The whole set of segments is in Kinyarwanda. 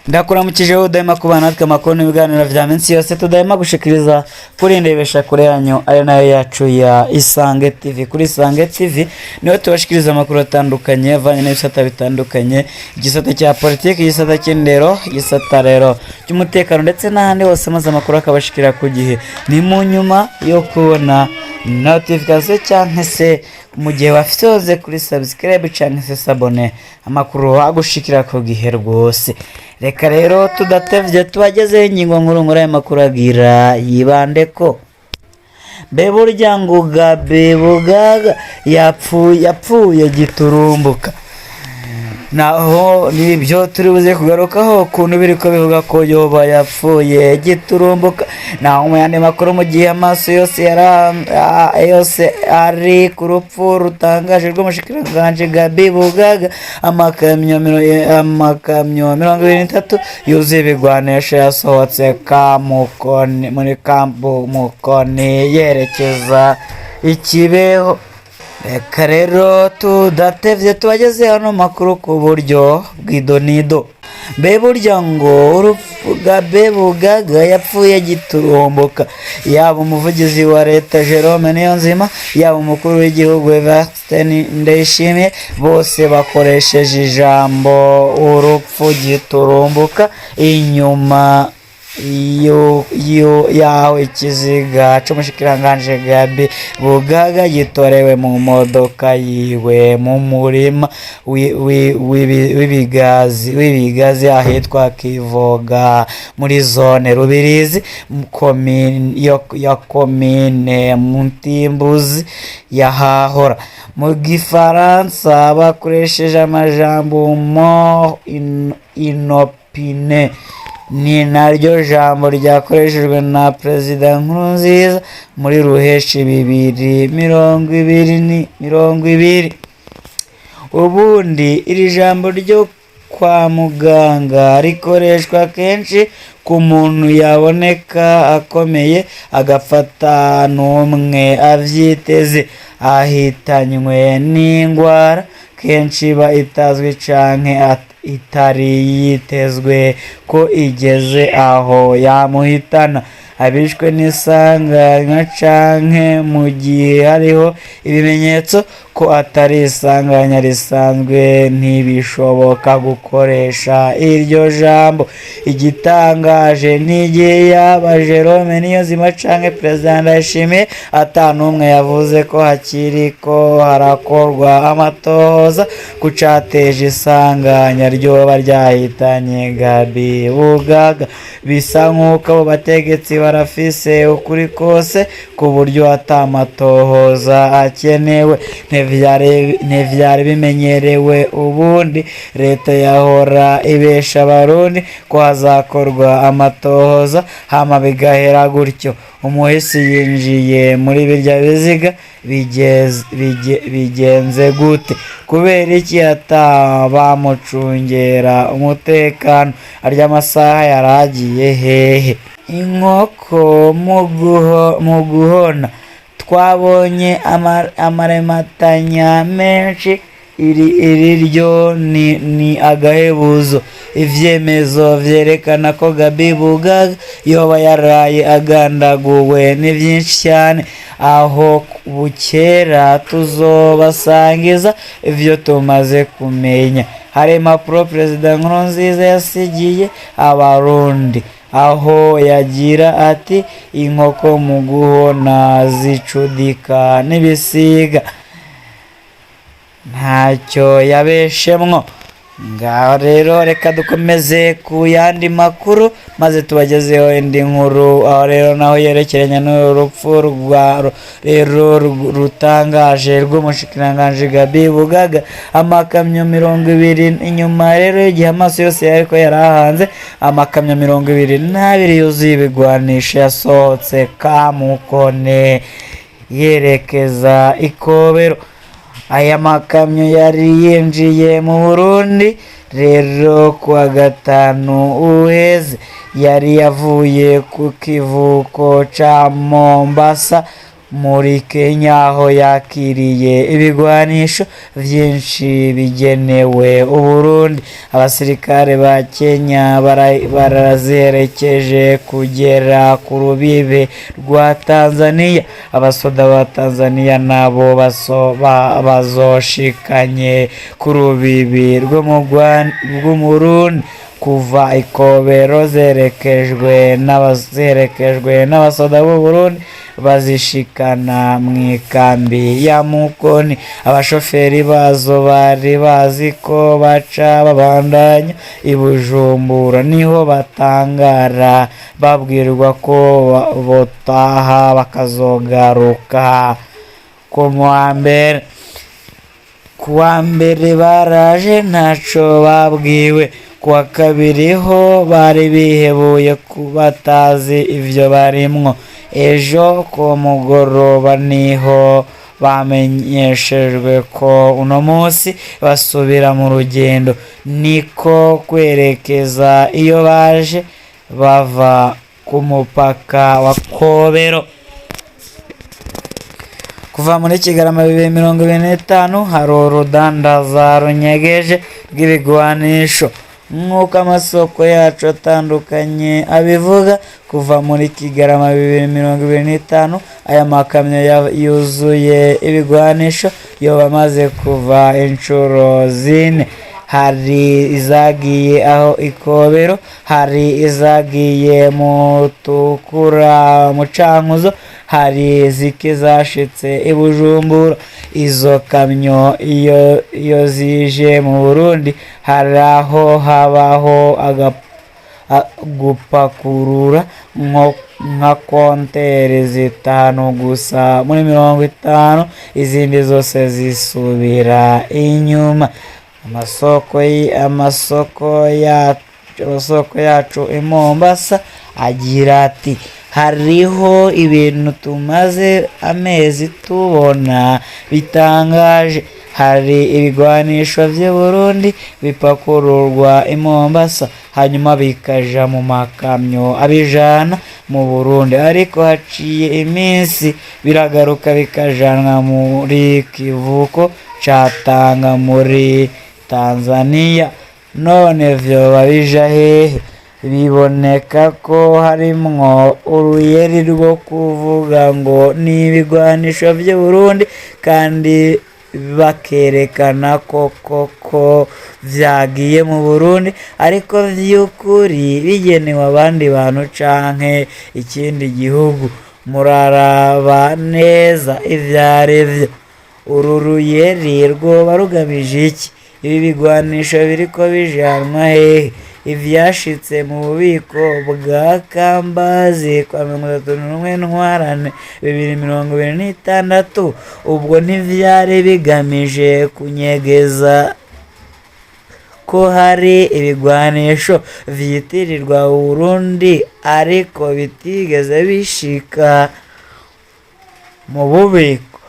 ndakuramukije wowe udahema kubana natwe amakuru n'ibiganiro vya minsi yose tudahema gushikiriza kuri ndebesha kure yanyu ari nayo yacu ya Isange TV. Kuri Isange TV niho tubashikiriza amakuru atandukanye avanye n'ibisata bitandukanye, igisata cya politiki, igisata cy'indero, igisata rero cy'umutekano ndetse n'ahandi hose, maze amakuru akabashikira ku gihe. Ni mu nyuma yo kubona notification cyangwa se mu gihe wafitoze kuri subscribe cyangwa se sabone, amakuru agushikira ku gihe rwose. Reka rero tudatevye tubagezeho ingingo nkuru nkuru y'amakuru agira yibande ko Beburya Nguga Bebugaga yapfuye giturumbuka. Naho nibyo turi buze kugarukaho ukuntu biriko bivuga ko yoba yapfuye giturumbuka. Naho mu yandi makuru mu gihe amaso yose ari ku rupfu rutangaje rw'umushikiranganje Gabi Bugaga, amakamyo 23 yuzuye ibigwanisho yasohotse muri kampu Mukoni yerekeza Ikibeho. Reka rero tudatevye tubageze hano makuru ku buryo bw'idonido. Beburya ngo urupfu Gabi Bugaga yapfuye giturumbuka. Yaba umuvugizi wa leta Jerome Niyonzima, yaba umukuru w'igihugu Evariste Ndayishimiye, bose bakoresheje ijambo urupfu giturumbuka inyuma yaho ikiziga c'umushikiranganje Gabi Bugaga gitorewe mu modoka yiwe mu murima w'ibigazi ahitwa Kivoga muri zone Rubirizi ya komine Mutimbuzi yahahora. Mu Gifaransa bakoresheje amajambo mort inopine, ni naryo jambo ryakoreshejwe na Perezida Nkurunziza muri Ruheshi 2020. Ubundi iri jambo ryo kwa muganga rikoreshwa kenshi ku muntu yaboneka akomeye agafata n'umwe avyiteze ahitanywe n'ingwara, kenshi iba itazwi canke itari yitezwe ko igeze aho yamuhitana. Abishwe n'isanganya canke mu gihe hariho ibimenyetso ko atari isanganya risanzwe ntibishoboka gukoresha iryo jambo. Igitangaje n'igihe yaba Jerome Niyonzima canke Perezida Ndayishimiye atanumwe yavuze ko hakiriko harakorwa amatohoza ku cateje isanganya ryoba ryahitanye Gabi Bugaga. Bisa nk'uko abo bategetsi barafise ukuri kose ku buryo atamatohoza akenewe. Ntivyari bimenyerewe ubundi leta yahora ibesha abarundi ko hazakorwa amatohoza hama bigahera gutyo. Umuhisi yinjiye muri birya biziga bigenze gute? Kubera iki atabamucungera umutekano? Arya amasaha yaragiye hehe? Inkoko mu guhona twabonye amarematanya menshi. Iri ryo ni agahebuzo. Ivyemezo vyerekana ko Gabi Bugaga yoba yaraye agandaguwe ni vyinshi cyane. Aho bukera tuzobasangiza ivyo tumaze kumenya. Hari impapuro Perezida Nkurunziza yasigiye abarundi, aho yagira ati inkoko mu guhona zicudika n'ibisiga. Ntacyo yabeshemwo. Ngaho rero reka dukomeze ku yandi makuru maze tubagezeho indi nkuru. Aho rero naho yerekeranye n'urupfu rero rutangaje rw'umushikiranganje Gabi Bugaga, amakamyo 20 inyuma rero igihe amaso yose yariko yarahanze, amakamyo 22 yuzuye ibigwanisho yasohotse Kamukone yerekeza Ikobero. Aya makamyo yari yinjiye mu Burundi rero kuwa gatanu uheze. Yari yavuye ku kivuko ca Mombasa muri Kenya aho yakiriye ibigwanisho byinshi bigenewe Uburundi. Abasirikare ba Kenya barazerekeje kugera ku rubibe rwa Tanzania. Abasoda ba Tanzania nabo bazoshikanye ku rubibi rwo mu Burundi kuva Ikobero zerekejwe n'abasoda b'u Burundi bazishikana mu ikambi ya Mukoni. Abashoferi bazo bari bazi ko baca babandanya i Bujumbura, niho batangara babwirwa ko botaha bakazogaruka kuwa mbere baraje ntaco babwiwe. Kuwa kabiri ho bari bihebuye batazi ivyo barimwo. Ejo ku mugoroba niho bamenyeshejwe ko uno munsi basubira mu rugendo, niko kwerekeza iyo baje bava ku mupaka wa Kobero. Kuva muri Kigarama 2025 hari urudandaza runyegeje rw'ibigwanisho nk'uko amasoko yacu atandukanye abivuga. Kuva muri Kigarama 2025 aya makamyo yuzuye ibigwanisho yoba amaze kuva inshuro 4. hari izagiye aho Ikobero, hari izagiye mu Tukura mu Cankuzo, hari zashitse i Bujumbura. Izo kamyo iyo zije mu Burundi hari aho habaho gupakurura nka konteri 5 gusa muri 50, izindi zose zisubira inyuma. Amasoko yacu i Mombasa agira ati hariho ibintu tumaze amezi tubona bitangaje. Hari ibigwanisho by'u Burundi bipakururwa i Mombasa hanyuma bikaja mu makamyo abijana mu Burundi, ariko haciye iminsi biragaruka bikajanwa muri kivuko ca Tanga muri Tanzania. None vyoba bija hehe? Biboneka ko harimwo uruyeri rwo kuvuga ngo ni ibigwanisho by'u Burundi kandi bakerekana ko vyagiye mu Burundi, ariko vy'ukuri bigenewe abandi bantu canke ikindi gihugu. Muraraba neza ivyarivyo. Uru ruyeri rwoba rugamije iki? Ibi bigwanisho biriko bijanwa hehe? Ivyashitse mu bubiko bwa Kambazi kwa 31 Ntwarante 2026 ubwo ntivyari bigamije kunyegeza ko hari ibigwanisho vyitirirwa Burundi ariko bitigeze bishika mu bubiko.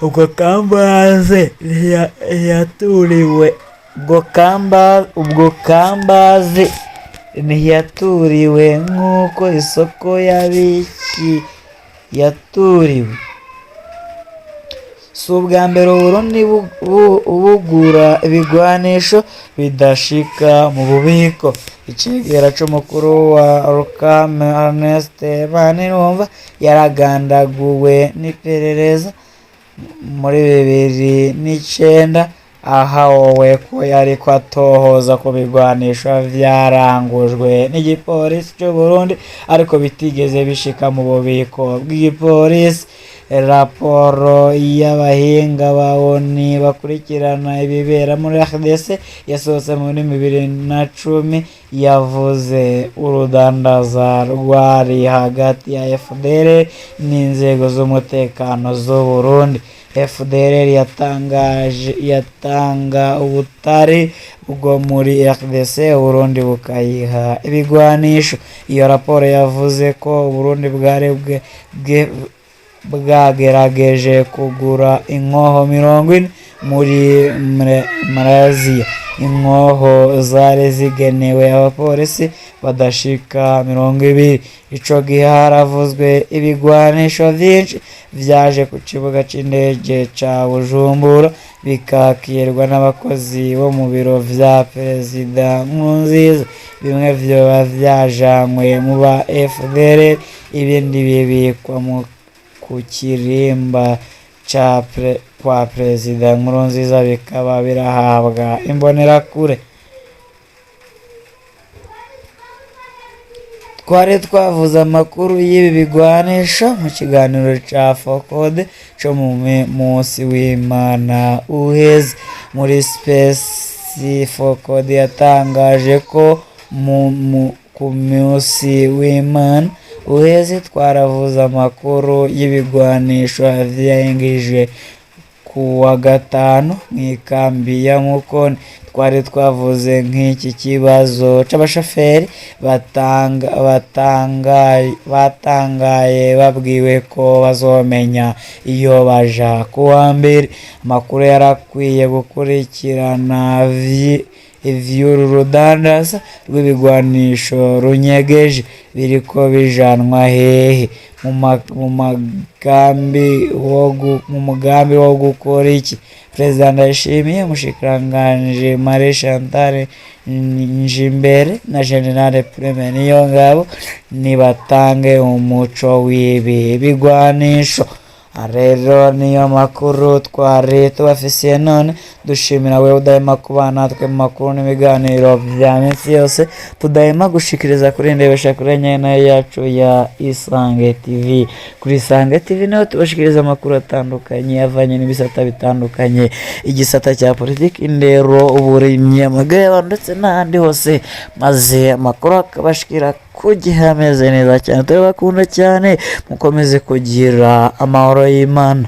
Ubwo Kambazi yaturiwe ubwo Kambazi ntiyaturiwe nk'uko isoko y'abiki yaturiwe. Si ubwa mbere Burundi bugura ibigwanisho bidashika mu bubiko. Icegera c'umukuru wa Rukame Ernest Manirumva yaragandaguwe n'iperereza muri 2009 ahawe ko yariko atohoza ku bigwanisho vyarangujwe n'igipolisi c'u Burundi ariko bitigeze bishika mu bubiko bw'igipolisi. Raporo y'abahinga ba ONU bakurikirana ibibera muri RDC yasohotse muri 2010 yavuze urudandaza rwari hagati ya FDLR n'inzego z'umutekano z'u Burundi. FDLR yatanga ubutari bwo muri RDC, Burundi bukayiha ibigwanisho. Iyo raporo yavuze ko Burundi bwari bwagerageje kugura inkoho 40 muri Malaysia. inkoho zari zigenewe abapolisi badashika 20. Ico gihe haravuzwe ibigwanisho vyinshi vyaje ku kibuga c'indege ca Bujumbura bikakirwa n'abakozi bo mu biro vya Perezida Nkurunziza. Bimwe vyoba vyajanywe mu ba FDLR, ibindi bibikwa ku kirimba kwa Perezida Nkurunziza bikaba birahabwa imbonerakure. Twari twavuze amakuru y'ibi bigwanisho mu kiganiro ca Focode co mu munsi w'Imana uheze. Muri Space Focode yatangaje ko ku munsi w'Imana uheze twaravuze amakuru y'ibigwanisho vyengije ku wa gatanu mw'ikambi ya Mukoni. Twari twavuze nk'iki kibazo c'abashoferi batangaye babwiwe ko bazomenya iyo baja kuwa mbere. Amakuru yarakwiye gukurikirana ivy'uru rudandaza rw'ibigwanisho runyegeje biriko bijanwa hehe, mu mugambi wo gukora iki? Perezida Ndayishimiye, Umushikiranganji Marie Chantal Njimbere na General Prime Niyongabo nibatange umuco w'ibi bigwanisho. Rero niyo makuru twari tubafisiye none. Dushimira wewe udahema kubana natwe mu makuru n'ibiganiro vya minsi yose, tudahema gushikiriza kuri ndebesha kuri nyene yacu ya Isange TV. Kuri Isange TV niho tubashikiriza amakuru atandukanye avanye n'ibisata bitandukanye, igisata cya politiki, indero, uburimyi, amagara y'abantu ndetse n'ahandi hose, maze amakuru akabashikira ku gihe ameze neza cyane. Turabakunda cyane, mukomeze kugira amahoro y'Imana.